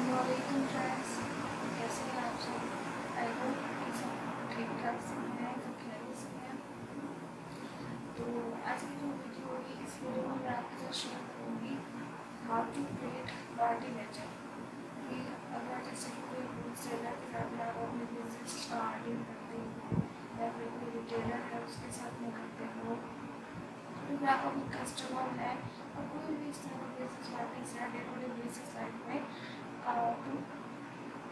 वालेकुम फ्रेंड्स, कैसे हैं आप सब? आई होप कि सब ठीक ठाक से हैं, सब खैरियत से हैं। तो आज की जो वीडियो होगी, इस वीडियो में मैं आपके साथ शेयर करूँगी how to create party ledger. कि अगर जैसे कि कोई होल सेलर के साथ आप अपने बिजनेस डील करते हो या फिर कोई रिटेलर है उसके साथ में करते हो, फिर आप अपने कस्टमर है और कोई भी इस तरह का बिजनेस पार्टी है day to day basis life में, तो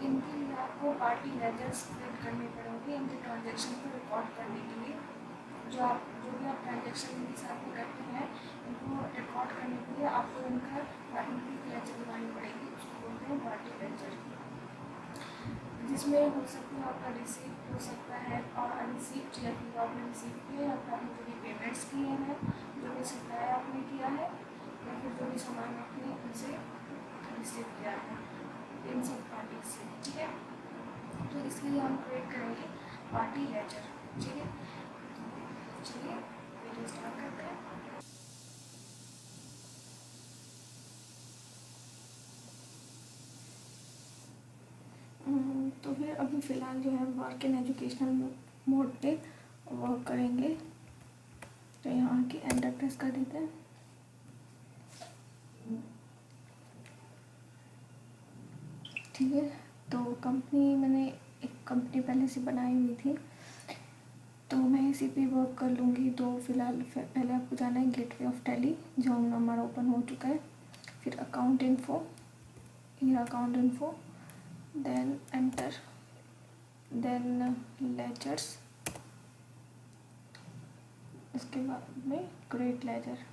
इनके लिए आपको पार्टी लेजर्स क्रिएट करने पड़ेंगे इनके ट्रांजेक्शन को रिकॉर्ड करने के लिए। जो भी आप ट्रांजेक्शन इनके साथ में करते हैं, इनको रिकॉर्ड करने के लिए आपको इनका इनकी लेजर बनानी पड़ेगी, उसको बोलते हैं पार्टी लेजर। जिसमें हो सकता है आपका रिसीप्ट हो सकता है, और रिसीप्ट या फिर आपने रिसीव किया या फिर आपने जो भी पेमेंट्स किए हैं, जो भी सप्लाई आपने किया है या फिर जो भी सामान आपने उनसे रिसीव किया है, इन सब पार्टी से। ठीक है, तो इसके लिए हम क्रिएट करेंगे पार्टी लेजर। ठीक है, चलिए वीडियो स्टार्ट करते हैं। तो फिर अभी फ़िलहाल जो है वर्क इन एजुकेशनल मोड पे वर्क करेंगे। तो यहाँ की एंटर प्रेस कर देते हैं। ठीक है, तो कंपनी मैंने एक कंपनी पहले से बनाई हुई थी, तो मैं इसी पे वर्क कर लूँगी। तो फिलहाल पहले आपको जाना है गेटवे ऑफ टैली, जो हमारा ओपन हो चुका है। फिर अकाउंट इन्फो, ये account info, then enter, then ledgers, इसके बाद में क्रिएट लेजर।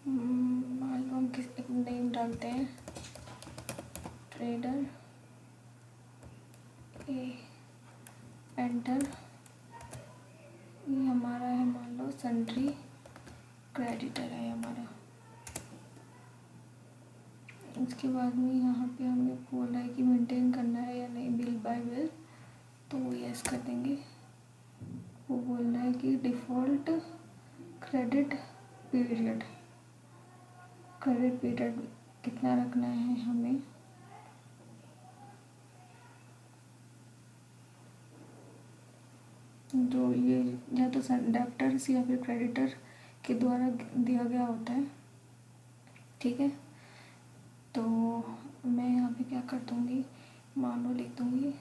मान लो हम किस एक नेम डालते हैं, ट्रेडर ए, एंटर। ये हमारा है, मान लो सन्ड्री क्रेडिटर है हमारा। उसके बाद में यहाँ पे हमें बोला है कि मेंटेन करना है या नहीं बिल बाय बिल, तो वो यस कर देंगे। वो बोल रहा है कि default credit period, credit period कितना रखना है हमें। जो ये या तो डेप्टर्स या फिर क्रेडिटर के द्वारा दिया गया होता है। ठीक है, तो मैं यहाँ पे क्या कर दूँगी, मान लो लिख दूँगी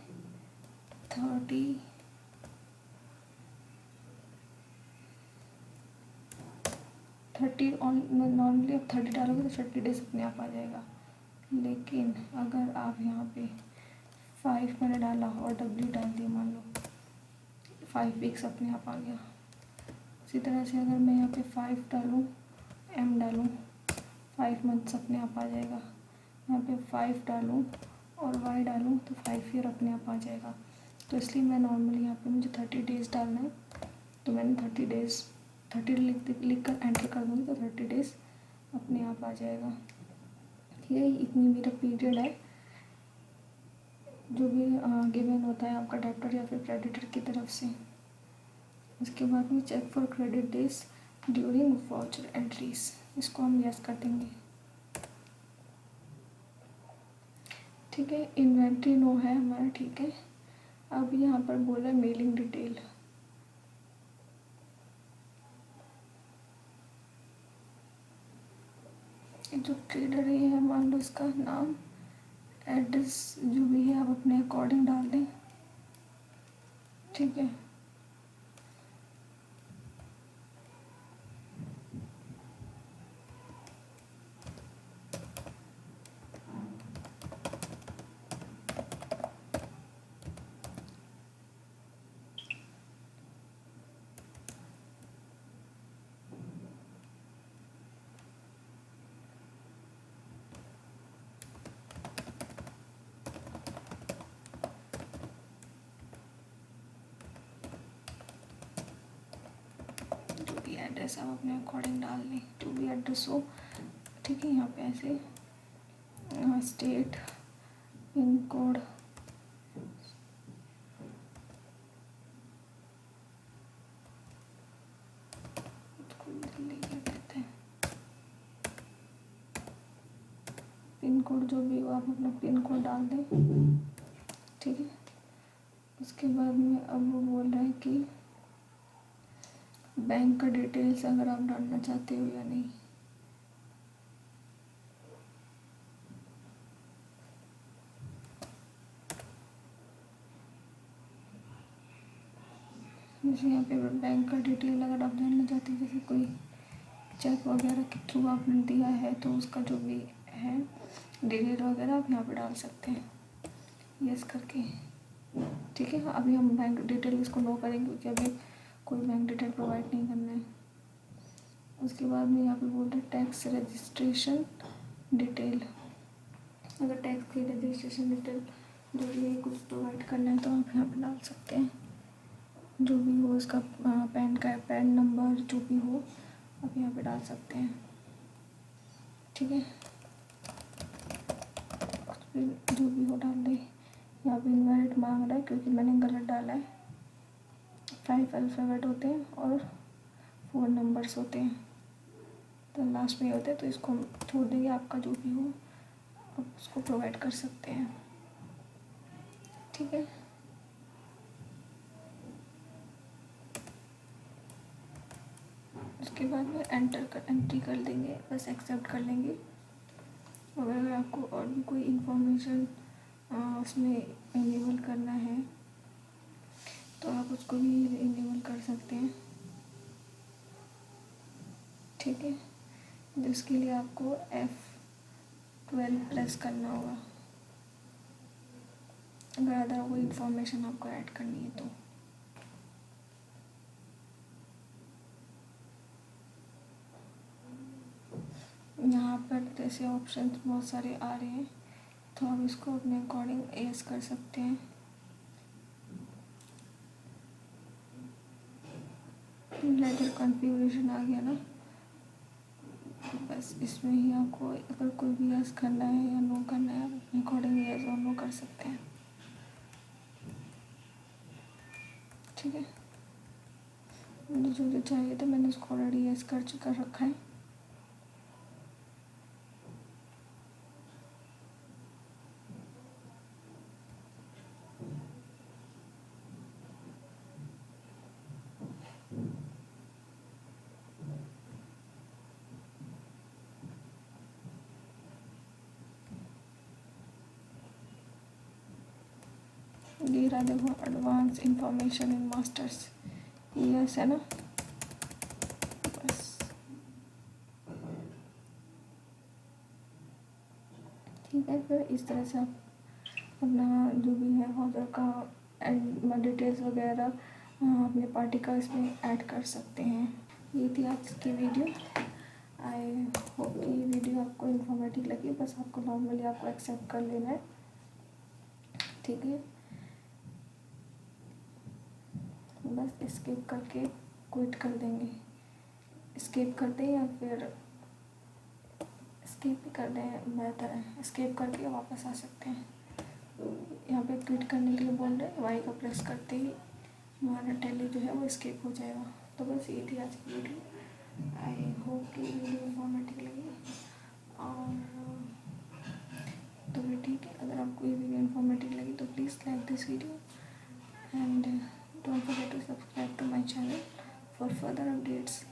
30। नॉर्मली आप 30 डालोगे तो 30 डेज अपने आप आ जाएगा। लेकिन अगर आप यहाँ पे 5 मैंने डाला और डब्ल्यू डाल दिया, मान लो 5 वीक्स अपने आप आ गया। इसी तरह से अगर मैं यहाँ पे 5 डालूँ, एम डालूँ, 5 मंथ्स अपने आप आ जाएगा। यहाँ पे 5 डालूँ और वाई डालूँ तो 5 ईयर अपने आप आ जाएगा। तो इसलिए मैं नॉर्मली यहाँ पे मुझे 30 डेज़ डालना है, तो मैंने 30 डेज़ 30 लिख कर एंटर कर दूँगी तो 30 डेज़ अपने आप आ जाएगा। ठीक है, इतनी मेरा पीरियड है जो भी गिवन होता है आपका डेप्टर या फिर क्रेडिटर की तरफ से। उसके बाद में check for credit days during voucher entries, इसको हम यस कर देंगे। ठीक है, इन्वेंट्री नो है हमारा। ठीक है, अब यहाँ पर बोला है मेलिंग डिटेल। जो ट्रेडर है मान लो इसका नाम, एड्रेस जो भी है आप अपने अकॉर्डिंग डाल दें। ठीक है, जो भी एड्रेस आप अपने अकॉर्डिंग डाल दें, जो भी एड्रेस हो। ठीक है, यहाँ पे ऐसे state, pin code, pin code जो भी हो आप अपना पिन कोड डाल दें। ठीक है, उसके बाद में अब वो बोल रहा है कि बैंक का डिटेल्स अगर आप डालना चाहते हो या नहीं। जैसे यहाँ पे बैंक का डिटेल अगर आप जानना चाहते हैं, जैसे कोई चेक वगैरह के थ्रू आपने दिया है तो उसका जो भी है डिटेल वगैरह आप यहाँ पे डाल सकते हैं यस करके। ठीक है, अभी हम बैंक डिटेल इसको नो करेंगे क्योंकि अभी कोई बैंक डिटेल प्रोवाइड नहीं करना है। उसके बाद में यहाँ पे बोल रहे टैक्स रजिस्ट्रेशन डिटेल। अगर टैक्स की रजिस्ट्रेशन डिटेल जो भी है कुछ प्रोवाइड करना है तो आप यहाँ पे डाल सकते हैं, जो भी हो उसका पैन नंबर जो भी हो आप यहाँ पे डाल सकते हैं। ठीक है, जो भी हो डाल दे। यहाँ पे इनवैलिड मांग रहा है क्योंकि मैंने गलत डाला है। 5 अल्फ़ाबेट होते हैं और 4 नंबर्स होते हैं, तो लास्ट में होते हैं, तो इसको हम छोड़ देंगे। आपका जो भी हो आप उसको प्रोवाइड कर सकते हैं। ठीक है, उसके बाद में एंट्री कर देंगे, बस एक्सेप्ट कर लेंगे। और अगर आपको और भी कोई इन्फॉर्मेशन उसमें इनेबल करना है तो आप उसको भी इनेबल कर सकते हैं। ठीक है, जिसके लिए आपको F12 प्रेस करना होगा अगर अदर कोई इन्फॉर्मेशन आपको ऐड करनी है तो। यहाँ पर जैसे ऑप्शंस बहुत सारे आ रहे हैं तो आप इसको अपने अकॉर्डिंग यस कर सकते हैं। लेटर कॉन्फ़िगरेशन आ गया ना, बस इसमें ही आपको अगर कोई भी यस करना है या नो करना है आप अपने अकॉर्डिंग यस और नो कर सकते हैं। ठीक है, मुझे जो चाहिए था मैंने उसको ऑलरेडी यस कर रखा है। दे रहा देखो advance information in masters, yes है ना। बस ठीक है, फिर इस तरह से आप अपना जो भी है ऑर्डर का एंड डिटेल्स वगैरह अपने पार्टी का इसमें ऐड कर सकते हैं। ये थी आज की वीडियो। आई होप कि ये वीडियो आपको इन्फॉर्मेटिव लगी। बस आपको नॉर्मली आपको एक्सेप्ट कर लेना है। ठीक है, बस स्किप करके क्विट कर देंगे। स्किप कर दें या फिर स्किप ही कर दें, बेहतर है। स्किप करके वापस आ सकते हैं। यहाँ पे क्विट करने के लिए बोल रहे हैं, वाई का प्रेस करते ही हमारा टैली जो है वो स्किप हो जाएगा। तो बस ये थी आज की वीडियो। आई होप कि वीडियो इन्फॉर्मेटिव लगी। और तो भी ठीक है, अगर आपको ये वीडियो इन्फॉर्मेटिव लगी तो please like this video and don't forget to subscribe to my channel for further updates.